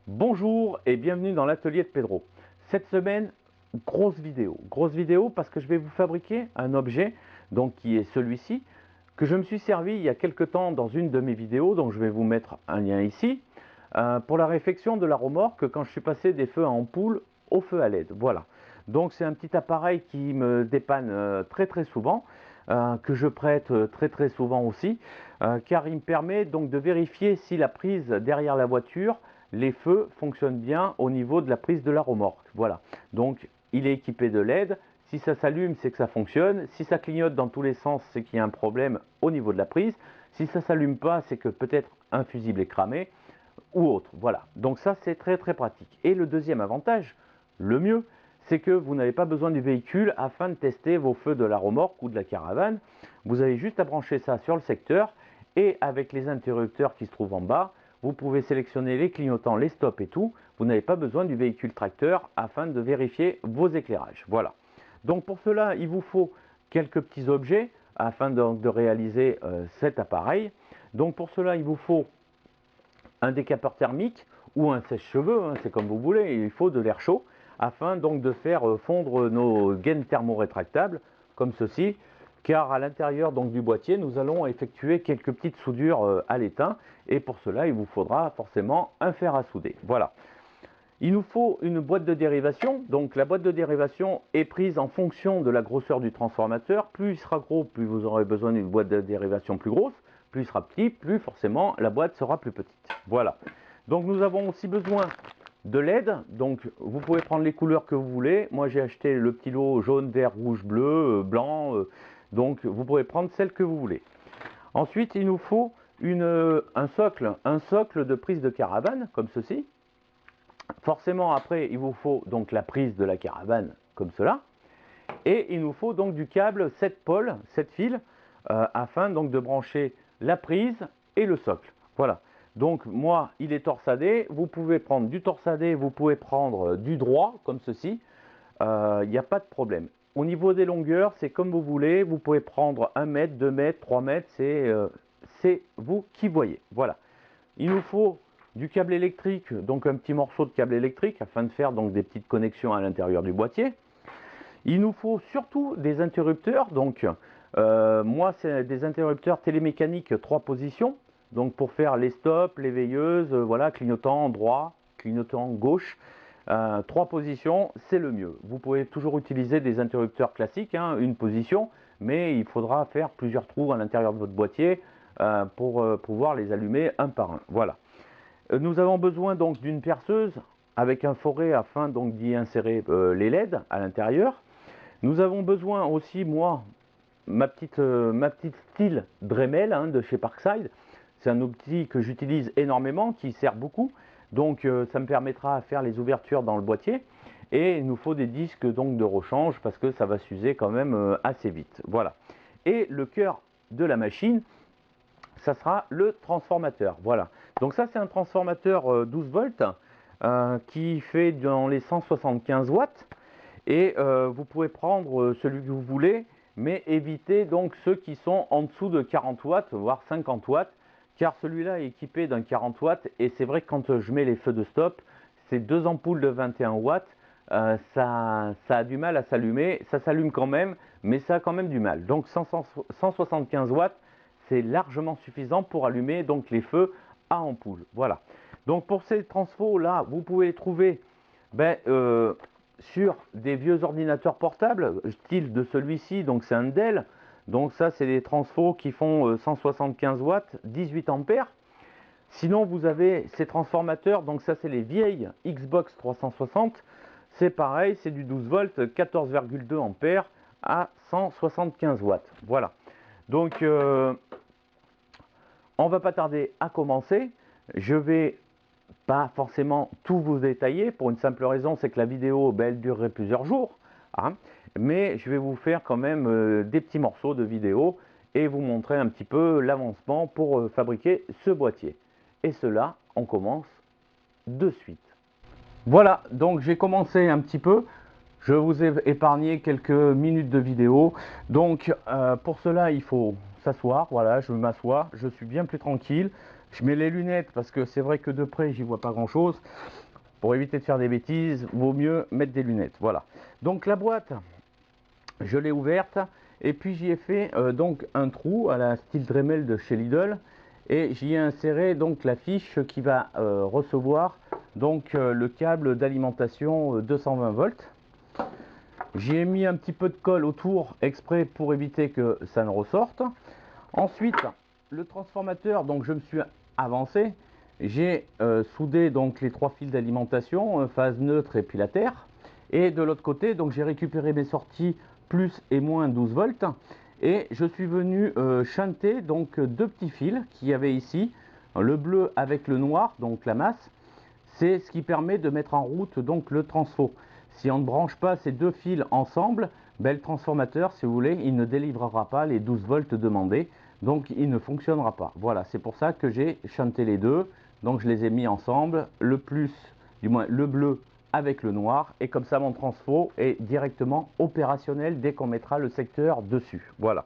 Bonjour et bienvenue dans l'atelier de Pedro. Cette semaine, grosse vidéo parce que je vais vous fabriquer un objet donc qui est celui-ci que je me suis servi il y a quelque temps dans une de mes vidéos, donc je vais vous mettre un lien ici, pour la réfection de la remorque quand je suis passé des feux à ampoule au feu à LED. Voilà, donc c'est un petit appareil qui me dépanne très souvent, que je prête très souvent aussi, car il me permet donc de vérifier si la prise derrière la voiture, les feux fonctionnent bien au niveau de la prise de la remorque. Voilà, donc il est équipé de LED. Si ça s'allume, c'est que ça fonctionne. Si ça clignote dans tous les sens, c'est qu'il y a un problème au niveau de la prise. Si ça ne s'allume pas, c'est que peut-être un fusible est cramé ou autre. Voilà, donc ça c'est très pratique. Et le deuxième avantage, le mieux, c'est que vous n'avez pas besoin du véhicule afin de tester vos feux de la remorque ou de la caravane. Vous avez juste à brancher ça sur le secteur et avec les interrupteurs qui se trouvent en bas, vous pouvez sélectionner les clignotants, les stops et tout. Vous n'avez pas besoin du véhicule tracteur afin de vérifier vos éclairages. Voilà. Donc pour cela, il vous faut quelques petits objets afin de réaliser cet appareil. Donc pour cela, il vous faut un décapeur thermique ou un sèche-cheveux, hein, c'est comme vous voulez. Il faut de l'air chaud afin donc de faire fondre nos gaines thermorétractables comme ceci, car à l'intérieur donc du boîtier, nous allons effectuer quelques petites soudures à l'étain et pour cela, il vous faudra forcément un fer à souder. Voilà. Il nous faut une boîte de dérivation. Donc la boîte de dérivation est prise en fonction de la grosseur du transformateur. Plus il sera gros, plus vous aurez besoin d'une boîte de dérivation plus grosse. Plus il sera petit, plus forcément la boîte sera plus petite. Voilà. Donc nous avons aussi besoin de LED. Donc vous pouvez prendre les couleurs que vous voulez. Moi j'ai acheté le petit lot jaune, vert, rouge, bleu, blanc. Donc vous pouvez prendre celle que vous voulez. Ensuite il nous faut un socle de prise de caravane comme ceci. Forcément, après, il vous faut donc la prise de la caravane comme cela. Et il nous faut donc du câble 7 pôles, 7 fils, afin donc de brancher la prise et le socle. Voilà. Donc moi, il est torsadé. Vous pouvez prendre du torsadé, vous pouvez prendre du droit, comme ceci. Il n'y a pas de problème. Au niveau des longueurs, c'est comme vous voulez. Vous pouvez prendre 1 mètre, 2 mètres, 3 mètres. C'est vous qui voyez. Voilà. Il nous faut du câble électrique, donc un petit morceau de câble électrique afin de faire donc des petites connexions à l'intérieur du boîtier. Il nous faut surtout des interrupteurs. Donc moi c'est des interrupteurs télémécaniques 3 positions. Donc pour faire les stops, les veilleuses, voilà, clignotant droit, clignotant gauche. 3 positions, c'est le mieux. Vous pouvez toujours utiliser des interrupteurs classiques, hein, une position, mais il faudra faire plusieurs trous à l'intérieur de votre boîtier pour pouvoir les allumer un par un. Voilà. Nous avons besoin donc d'une perceuse avec un forêt afin donc d'y insérer les LED à l'intérieur. Nous avons besoin aussi, moi, ma petite style Dremel, hein, de chez Parkside. C'est un outil que j'utilise énormément, qui sert beaucoup. Donc ça me permettra de faire les ouvertures dans le boîtier. Et il nous faut des disques donc de rechange parce que ça va s'user quand même assez vite. Voilà. Et le cœur de la machine, ça sera le transformateur. Voilà. Donc ça c'est un transformateur 12 volts qui fait dans les 175 watts. Et vous pouvez prendre celui que vous voulez, mais évitez donc ceux qui sont en dessous de 40 watts, voire 50 watts, car celui-là est équipé d'un 40 watts. Et c'est vrai que quand je mets les feux de stop, ces deux ampoules de 21 watts, ça a du mal à s'allumer. Ça s'allume quand même, mais ça a quand même du mal. Donc 175 watts, c'est largement suffisant pour allumer donc les feux à ampoule. Voilà. Donc pour ces transfos là, vous pouvez les trouver sur des vieux ordinateurs portables, style de celui-ci, donc c'est un Dell. Donc ça c'est des transfos qui font 175 watts, 18 ampères. Sinon vous avez ces transformateurs, donc ça c'est les vieilles Xbox 360. C'est pareil, c'est du 12 volts, 14,2 ampères à 175 watts. Voilà. Donc on va pas tarder à commencer. Je vais pas forcément tout vous détailler pour une simple raison, c'est que la vidéo elle durerait plusieurs jours, hein, mais je vais vous faire quand même des petits morceaux de vidéo et vous montrer un petit peu l'avancement pour fabriquer ce boîtier. Et cela, on commence de suite. Voilà, donc j'ai commencé un petit peu. Je vous ai épargné quelques minutes de vidéo. Donc pour cela, il faut s'asseoir. Voilà, je m'assois. Je suis bien plus tranquille. Je mets les lunettes parce que c'est vrai que de près, j'y vois pas grand chose. Pour éviter de faire des bêtises, vaut mieux mettre des lunettes. Voilà. Donc la boîte, je l'ai ouverte et puis j'y ai fait donc un trou à la style Dremel de chez Lidl et j'y ai inséré donc la fiche qui va recevoir donc le câble d'alimentation 220 volts. J'y ai mis un petit peu de colle autour exprès pour éviter que ça ne ressorte. Ensuite, le transformateur, donc je me suis avancé, j'ai soudé donc les 3 fils d'alimentation, phase neutre et puis la terre. Et de l'autre côté, donc j'ai récupéré mes sorties plus et moins 12 volts. Et je suis venu shunter donc 2 petits fils qu'il y avait ici, le bleu avec le noir, donc la masse. C'est ce qui permet de mettre en route donc le transfo. Si on ne branche pas ces 2 fils ensemble, ben, le transformateur, si vous voulez, il ne délivrera pas les 12 volts demandés. Donc il ne fonctionnera pas. Voilà, c'est pour ça que j'ai shunté les deux. Donc je les ai mis ensemble, le plus, du moins le bleu avec le noir. Et comme ça, mon transfo est directement opérationnel dès qu'on mettra le secteur dessus. Voilà.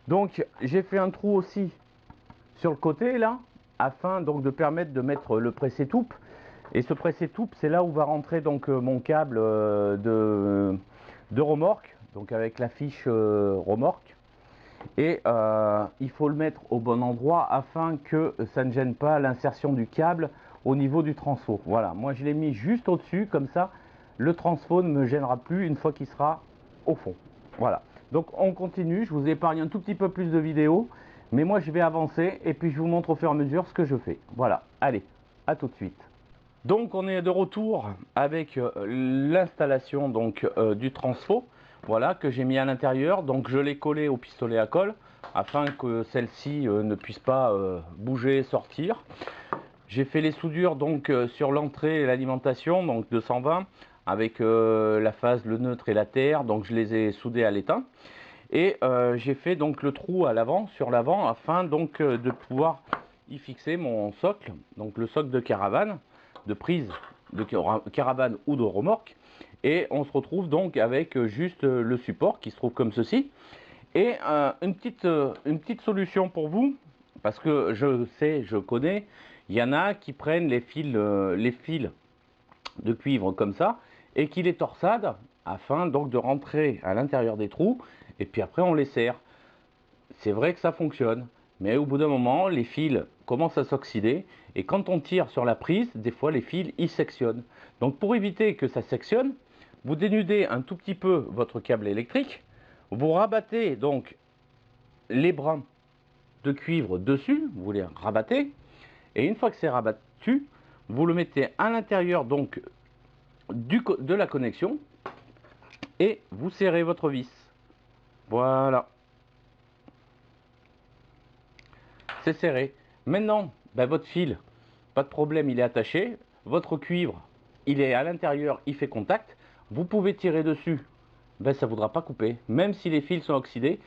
Donc j'ai fait un trou aussi sur le côté là, afin donc de permettre de mettre le pressé-toupe. Et ce pressé-toupe, c'est là où va rentrer donc mon câble de remorque, donc avec la fiche remorque. Et il faut le mettre au bon endroit afin que ça ne gêne pas l'insertion du câble au niveau du transfo. Voilà, moi je l'ai mis juste au-dessus, comme ça le transfo ne me gênera plus une fois qu'il sera au fond. Voilà, donc on continue, je vous épargne un tout petit peu plus de vidéos, mais moi je vais avancer et puis je vous montre au fur et à mesure ce que je fais. Voilà, allez, à tout de suite. Donc on est de retour avec l'installation donc du transfo, voilà, que j'ai mis à l'intérieur. Donc je l'ai collé au pistolet à colle afin que celle-ci ne puisse pas bouger, sortir. J'ai fait les soudures donc sur l'entrée et l'alimentation, donc 220 avec la phase, le neutre et la terre. Donc je les ai soudés à l'étain. Et j'ai fait donc le trou à l'avant, sur l'avant, afin donc de pouvoir y fixer mon socle, donc le socle de caravane, de prise de caravane ou de remorque. Et on se retrouve donc avec juste le support qui se trouve comme ceci. Et une petite solution pour vous, parce que je sais, je connais, il y en a qui prennent les fils de cuivre comme ça et qui les torsadent afin donc de rentrer à l'intérieur des trous et puis après on les serre. C'est vrai que ça fonctionne, mais au bout d'un moment les fils commencent à s'oxyder et quand on tire sur la prise, des fois les fils ils sectionnent. Donc pour éviter que ça sectionne, vous dénudez un tout petit peu votre câble électrique, vous rabattez donc les brins de cuivre dessus, vous les rabattez, et une fois que c'est rabattu, vous le mettez à l'intérieur donc de la connexion et vous serrez votre vis. Voilà, c'est serré. Maintenant, ben, votre fil, pas de problème, il est attaché. Votre cuivre, il est à l'intérieur, il fait contact. Vous pouvez tirer dessus, ben, ça ne voudra pas couper. Même si les fils sont oxydés,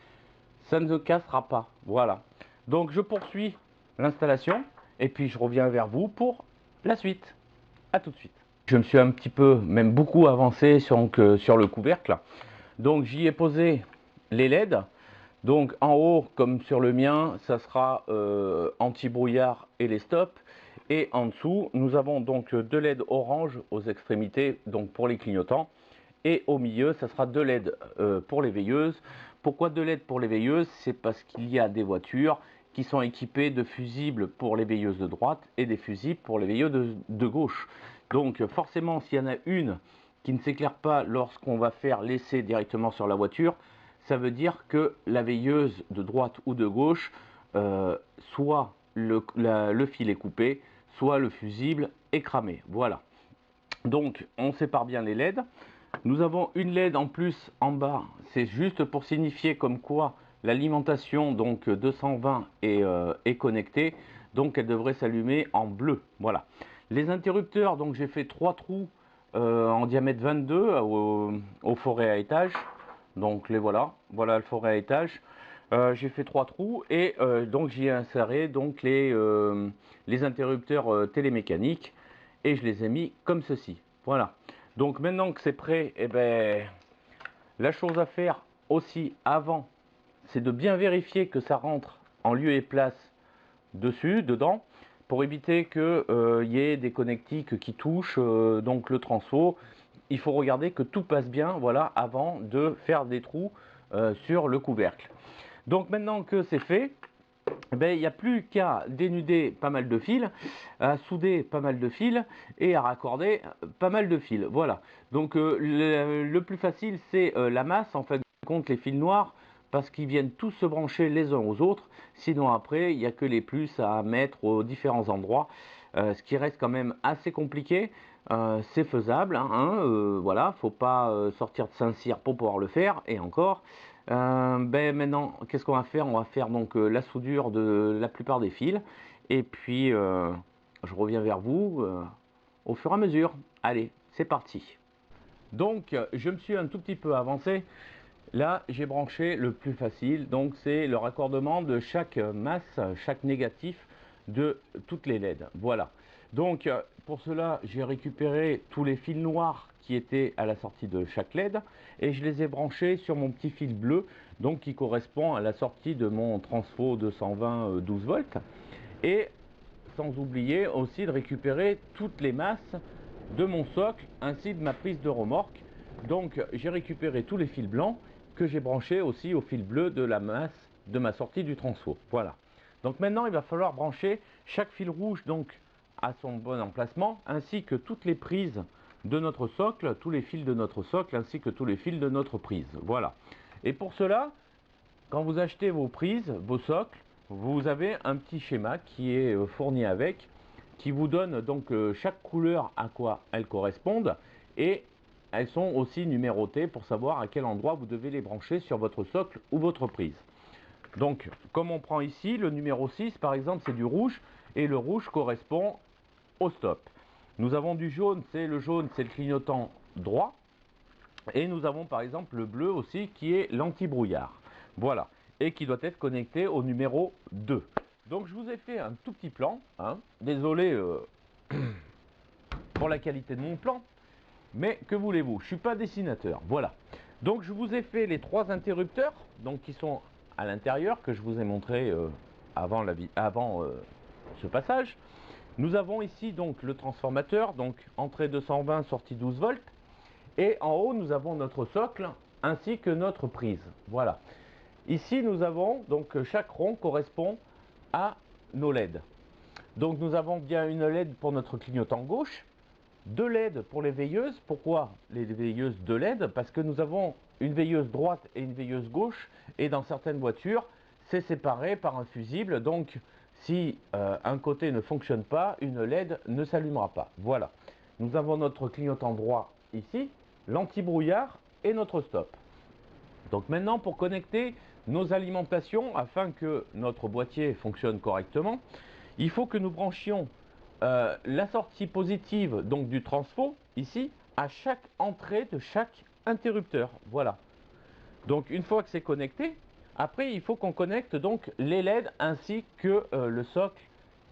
ça ne se cassera pas. Voilà. Donc je poursuis l'installation et puis je reviens vers vous pour la suite. A tout de suite. Je me suis un petit peu, même beaucoup avancé sur le couvercle. Donc j'y ai posé les LED. Donc en haut, comme sur le mien, ça sera anti-brouillard et les stops. Et en dessous, nous avons donc 2 LED orange aux extrémités, donc pour les clignotants. Et au milieu, ça sera 2 LED pour les veilleuses. Pourquoi 2 LED pour les veilleuses? C'est parce qu'il y a des voitures qui sont équipées de fusibles pour les veilleuses de droite et des fusibles pour les veilleuses de gauche. Donc forcément, s'il y en a une qui ne s'éclaire pas lorsqu'on va faire l'essai directement sur la voiture, ça veut dire que la veilleuse de droite ou de gauche, soit le fil est coupé, soit le fusible est cramé. Voilà. Donc on sépare bien les LED. Nous avons une LED en plus en bas, c'est juste pour signifier comme quoi l'alimentation donc 220 est connectée, donc elle devrait s'allumer en bleu. Voilà. Les interrupteurs, donc j'ai fait 3 trous en diamètre 22 au forêt à étage. Donc les voilà, voilà le forêt à étage. J'ai fait 3 trous et donc j'y ai inséré donc les interrupteurs télémécaniques et je les ai mis comme ceci. Voilà. Donc maintenant que c'est prêt, eh ben, la chose à faire aussi avant, c'est de bien vérifier que ça rentre en lieu et place dessus, dedans. pour éviter qu'il y ait des connectiques qui touchent donc le transfo. Il faut regarder que tout passe bien, voilà, avant de faire des trous sur le couvercle. Donc maintenant que c'est fait, il n'y a plus qu'à dénuder pas mal de fils, à souder pas mal de fils et à raccorder pas mal de fils. Voilà. Donc le plus facile, c'est la masse, en fait, compte les fils noirs, parce qu'ils viennent tous se brancher les uns aux autres. Sinon après, il n'y a que les plus à mettre aux différents endroits, ce qui reste quand même assez compliqué. C'est faisable, voilà, faut pas sortir de Saint-Cyr pour pouvoir le faire, et encore. Maintenant, qu'est-ce qu'on va faire? On va faire donc la soudure de la plupart des fils, et puis je reviens vers vous au fur et à mesure. Allez, c'est parti. Donc, je me suis un tout petit peu avancé. Là, j'ai branché le plus facile, donc c'est le raccordement de chaque masse, chaque négatif de toutes les LED. Voilà. Donc, pour cela, j'ai récupéré tous les fils noirs qui étaient à la sortie de chaque LED et je les ai branchés sur mon petit fil bleu, donc qui correspond à la sortie de mon transfo 220 12 volts. Et sans oublier aussi de récupérer toutes les masses de mon socle ainsi de ma prise de remorque. Donc, j'ai récupéré tous les fils blancs que j'ai branché aussi au fil bleu de la masse de ma sortie du transfo. Voilà. Donc maintenant, il va falloir brancher chaque fil rouge donc à son bon emplacement, ainsi que toutes les prises de notre socle, tous les fils de notre socle, ainsi que tous les fils de notre prise. Voilà. Et pour cela, quand vous achetez vos prises, vos socles, vous avez un petit schéma qui est fourni avec, qui vous donne donc chaque couleur à quoi elles correspondent, et elles sont aussi numérotées pour savoir à quel endroit vous devez les brancher sur votre socle ou votre prise. Donc, comme on prend ici, le numéro 6 par exemple, c'est du rouge, et le rouge correspond au stop. Nous avons du jaune, c'est le clignotant droit, et nous avons par exemple le bleu aussi qui est l'anti-brouillard. Voilà, et qui doit être connecté au numéro 2. Donc je vous ai fait un tout petit plan, désolé pour la qualité de mon plan, mais que voulez-vous, je ne suis pas dessinateur, voilà. Donc je vous ai fait les 3 interrupteurs, donc qui sont à l'intérieur, que je vous ai montré avant ce passage. Nous avons ici donc le transformateur, donc entrée 220, sortie 12 volts, et en haut nous avons notre socle, ainsi que notre prise, voilà. Ici nous avons, donc chaque rond correspond à nos LED. Donc nous avons bien une LED pour notre clignotant gauche, 2 LED pour les veilleuses. Pourquoi les veilleuses 2 LED? Parce que nous avons une veilleuse droite et une veilleuse gauche, et dans certaines voitures, c'est séparé par un fusible, donc si un côté ne fonctionne pas, une LED ne s'allumera pas. Voilà. Nous avons notre clignotant droit ici, l'anti-brouillard et notre stop. Donc maintenant, pour connecter nos alimentations, afin que notre boîtier fonctionne correctement, il faut que nous branchions la sortie positive donc du transfo, ici, à chaque entrée de chaque interrupteur. Voilà. Donc une fois que c'est connecté, après il faut qu'on connecte donc les LED ainsi que le socle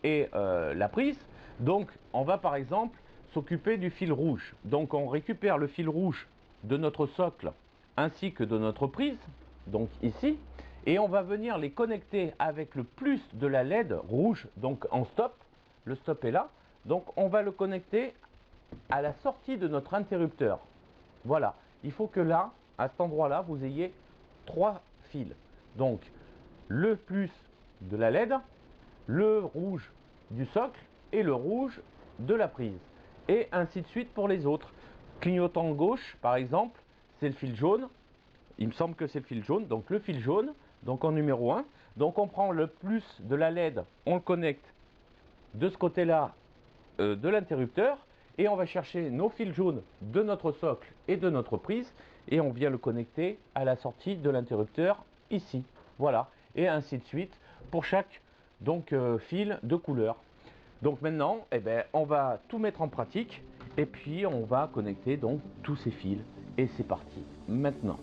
et la prise. Donc on va par exemple s'occuper du fil rouge. Donc on récupère le fil rouge de notre socle ainsi que de notre prise, donc ici, et on va venir les connecter avec le plus de la LED rouge, donc en stop. Le stop est là, donc on va le connecter à la sortie de notre interrupteur. Voilà, il faut que là, à cet endroit-là, vous ayez 3 fils. Donc le plus de la LED, le rouge du socle et le rouge de la prise. Et ainsi de suite pour les autres. Clignotant gauche, par exemple, c'est le fil jaune. Il me semble que c'est le fil jaune. Donc le fil jaune, donc en numéro 1. Donc on prend le plus de la LED, on le connecte de ce côté-là de l'interrupteur, et on va chercher nos fils jaunes de notre socle et de notre prise, et on vient le connecter à la sortie de l'interrupteur ici. Voilà, et ainsi de suite pour chaque donc fil de couleur. Donc maintenant, on va tout mettre en pratique, et puis on va connecter donc tous ces fils, et c'est parti maintenant.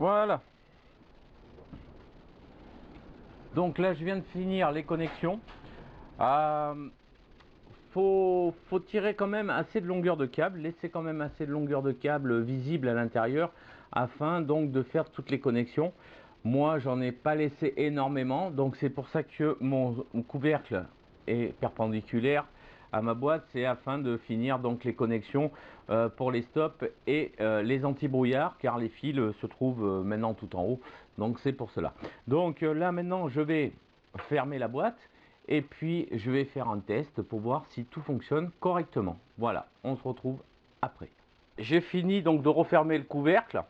Voilà. Donc là, je viens de finir les connexions. Faut tirer quand même assez de longueur de câble, laisser quand même assez de longueur de câble visible à l'intérieur afin donc de faire toutes les connexions. Moi, j'en ai pas laissé énormément, donc c'est pour ça que mon couvercle est perpendiculaire à ma boîte, c'est afin de finir donc les connexions pour les stops et les anti-brouillards, car les fils se trouvent maintenant tout en haut, donc c'est pour cela. Donc là maintenant, je vais fermer la boîte. Et puis je vais faire un test pour voir si tout fonctionne correctement. Voilà, on se retrouve après. J'ai fini donc de refermer le couvercle.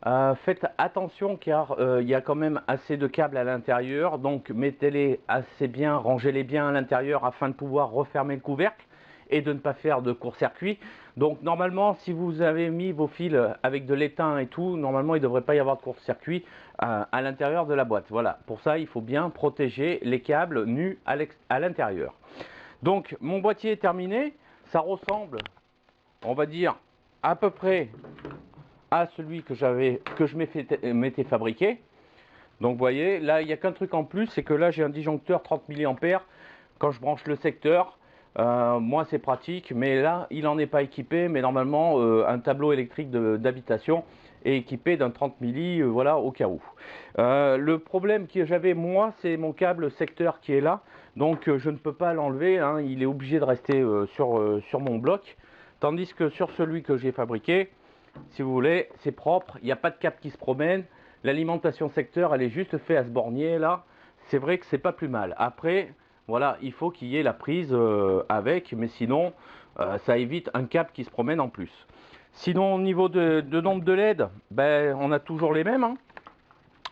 Faites attention car il y a quand même assez de câbles à l'intérieur. Donc mettez-les assez bien, rangez-les bien à l'intérieur afin de pouvoir refermer le couvercle et de ne pas faire de court-circuit. Donc normalement, si vous avez mis vos fils avec de l'étain et tout, normalement il ne devrait pas y avoir de court-circuit à l'intérieur de la boîte. Voilà, pour ça il faut bien protéger les câbles nus à l'intérieur. Donc mon boîtier est terminé, ça ressemble, on va dire, à peu près à celui que je m'étais fabriqué. Donc vous voyez, là il n'y a qu'un truc en plus, c'est que là j'ai un disjoncteur 30 mA. Quand je branche le secteur, moi c'est pratique, mais là il n'en est pas équipé. Mais normalement un tableau électrique d'habitation est équipé d'un 30 milli, voilà, au cas où. Le problème que j'avais moi, c'est mon câble secteur qui est là, donc je ne peux pas l'enlever, hein, il est obligé de rester sur mon bloc, tandis que sur celui que j'ai fabriqué, si vous voulez, c'est propre, il n'y a pas de câble qui se promène. L'alimentation secteur, elle est juste faite à ce bornier là. C'est vrai que c'est pas plus mal. Après, voilà, il faut qu'il y ait la prise avec, mais sinon, ça évite un câble qui se promène en plus. Sinon, au niveau de nombre de LED, ben, on a toujours les mêmes. Hein.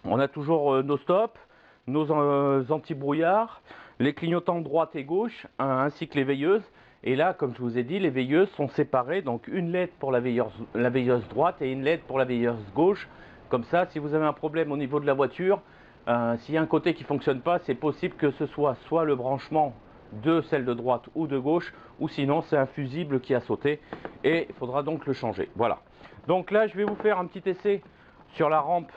On a toujours nos stops, nos anti-brouillards, les clignotants droite et gauche, ainsi que les veilleuses. Et là, comme je vous ai dit, les veilleuses sont séparées. Donc une LED pour la veilleuse droite et une LED pour la veilleuse gauche. Comme ça, si vous avez un problème au niveau de la voiture, s'il y a un côté qui ne fonctionne pas, c'est possible que ce soit le branchement de celle de droite ou de gauche, ou sinon c'est un fusible qui a sauté et il faudra donc le changer. Voilà. Donc là, je vais vous faire un petit essai sur la rampe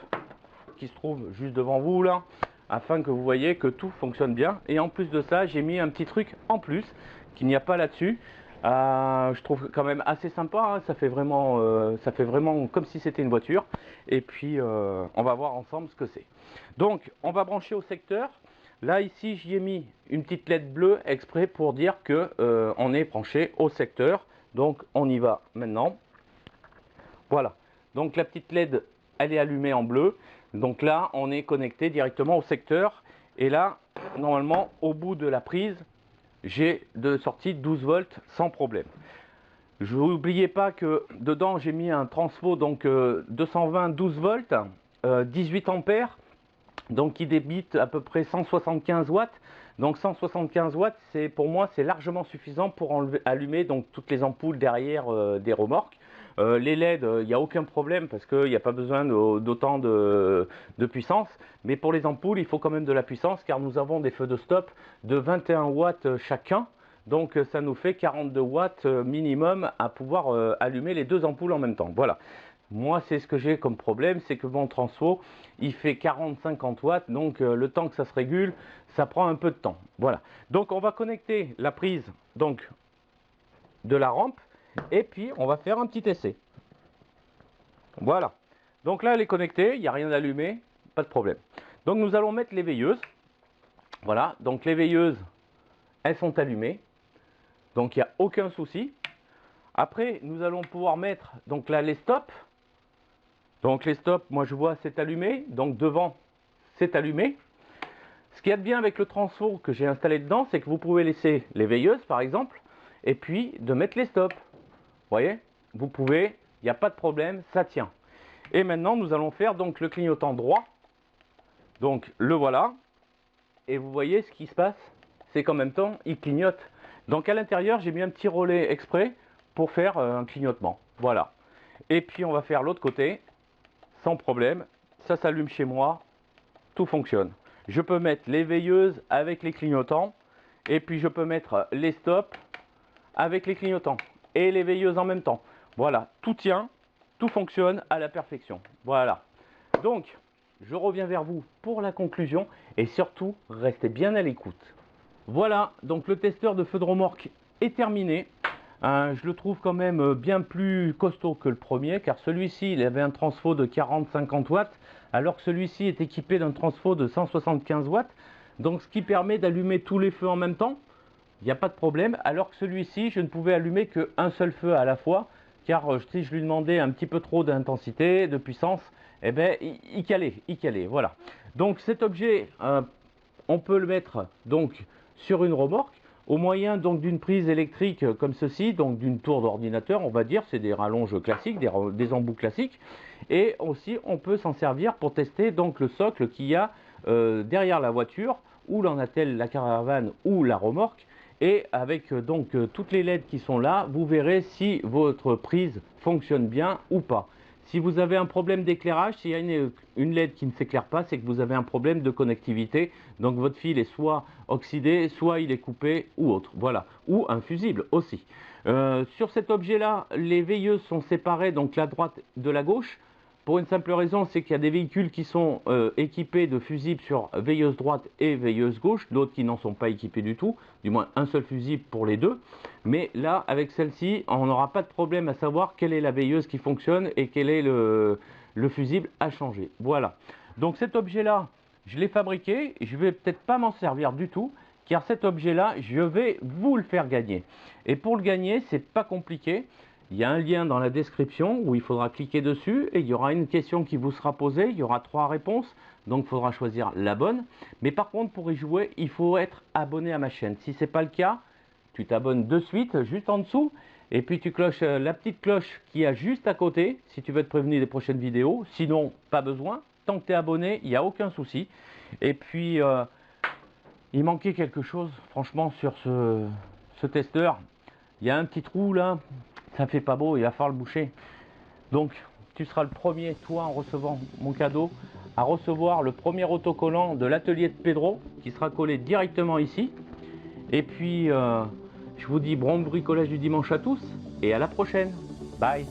qui se trouve juste devant vous là, afin que vous voyez que tout fonctionne bien. Et en plus de ça, j'ai mis un petit truc en plus qu'il n'y a pas là-dessus. Je trouve quand même assez sympa, hein. Ça fait vraiment comme si c'était une voiture. Et puis on va voir ensemble ce que c'est. Donc on va brancher au secteur. Là ici j'y ai mis une petite LED bleue exprès pour dire que on est branché au secteur. Donc on y va maintenant. Voilà, donc la petite LED elle est allumée en bleu. Donc là on est connecté directement au secteur. Et là normalement au bout de la prise, j'ai de sortie 12 volts sans problème. Je n'oubliez pas que dedans j'ai mis un transfo, donc 220 12 volts, 18 ampères, donc qui débite à peu près 175 watts. Donc 175 watts, c'est pour moi c'est largement suffisant pour allumer donc toutes les ampoules derrière des remorques. Les LED, il n'y a aucun problème parce qu'il n'y a pas besoin d'autant de puissance. Mais pour les ampoules, il faut quand même de la puissance car nous avons des feux de stop de 21 watts chacun. Donc ça nous fait 42 watts minimum à pouvoir allumer les deux ampoules en même temps. Voilà. Moi, c'est ce que j'ai comme problème, c'est que mon transfo, il fait 40-50 watts, donc le temps que ça se régule, ça prend un peu de temps. Voilà. Donc on va connecter la prise donc de la rampe et puis on va faire un petit essai. Voilà. Donc là, elle est connectée, il n'y a rien d'allumé, pas de problème. Donc nous allons mettre les veilleuses. Voilà. Donc les veilleuses, elles sont allumées. Donc il n'y a aucun souci. Après, nous allons pouvoir mettre donc là les stops. Donc les stops, moi je vois c'est allumé. Donc devant, c'est allumé. Ce qu'il y a de bien avec le transfo que j'ai installé dedans, c'est que vous pouvez laisser les veilleuses par exemple, et puis de mettre les stops. Vous voyez, vous pouvez, il n'y a pas de problème, ça tient. Et maintenant, nous allons faire donc le clignotant droit. Donc le voilà. Et vous voyez ce qui se passe, c'est qu'en même temps, il clignote. Donc à l'intérieur, j'ai mis un petit relais exprès pour faire un clignotement. Voilà. Et puis on va faire l'autre côté, sans problème. Ça s'allume chez moi, tout fonctionne. Je peux mettre les veilleuses avec les clignotants. Et puis je peux mettre les stops avec les clignotants. Et les veilleuses en même temps. Voilà, tout tient, tout fonctionne à la perfection. Voilà. Donc, je reviens vers vous pour la conclusion et surtout, restez bien à l'écoute. Voilà, donc le testeur de feu de remorque est terminé. Je le trouve quand même bien plus costaud que le premier, car celui-ci, il avait un transfo de 40-50 watts, alors que celui-ci est équipé d'un transfo de 175 watts. Donc, ce qui permet d'allumer tous les feux en même temps. Il n'y a pas de problème, alors que celui-ci, je ne pouvais allumer qu'un seul feu à la fois, car si je lui demandais un petit peu trop d'intensité, de puissance, eh ben, il calait, voilà. Donc cet objet, on peut le mettre donc sur une remorque, au moyen donc d'une prise électrique comme ceci, donc d'une tour d'ordinateur, on va dire, c'est des rallonges classiques, des embouts classiques, et aussi on peut s'en servir pour tester donc le socle qu'il y a derrière la voiture, ou l'on attelle la caravane ou la remorque. Et avec donc toutes les LED qui sont là, vous verrez si votre prise fonctionne bien ou pas. Si vous avez un problème d'éclairage, s'il y a une LED qui ne s'éclaire pas, c'est que vous avez un problème de connectivité. Donc votre fil est soit oxydé, soit il est coupé ou autre. Voilà, ou un fusible aussi. Sur cet objet-là, les veilleuses sont séparées, donc la droite de la gauche. Pour une simple raison, c'est qu'il y a des véhicules qui sont équipés de fusibles sur veilleuse droite et veilleuse gauche, d'autres qui n'en sont pas équipés du tout, du moins un seul fusible pour les deux. Mais là, avec celle-ci, on n'aura pas de problème à savoir quelle est la veilleuse qui fonctionne et quel est le fusible à changer. Voilà. Donc cet objet-là, je l'ai fabriqué, je ne vais peut-être pas m'en servir du tout, car cet objet-là, je vais vous le faire gagner. Et pour le gagner, c'est pas compliqué. Il y a un lien dans la description où il faudra cliquer dessus et il y aura une question qui vous sera posée. Il y aura 3 réponses, donc il faudra choisir la bonne. Mais par contre, pour y jouer, il faut être abonné à ma chaîne. Si ce n'est pas le cas, tu t'abonnes de suite, juste en dessous. Et puis tu cloches la petite cloche qui est juste à côté, si tu veux être prévenu des prochaines vidéos. Sinon, pas besoin. Tant que tu es abonné, il n'y a aucun souci. Et puis, il manquait quelque chose, franchement, sur ce testeur. Il y a un petit trou là. Ça fait pas beau, il va falloir le boucher. Donc tu seras le premier, toi, en recevant mon cadeau, à recevoir le premier autocollant de l'atelier de Pedro qui sera collé directement ici. Et puis je vous dis bon bricolage du dimanche à tous et à la prochaine. Bye.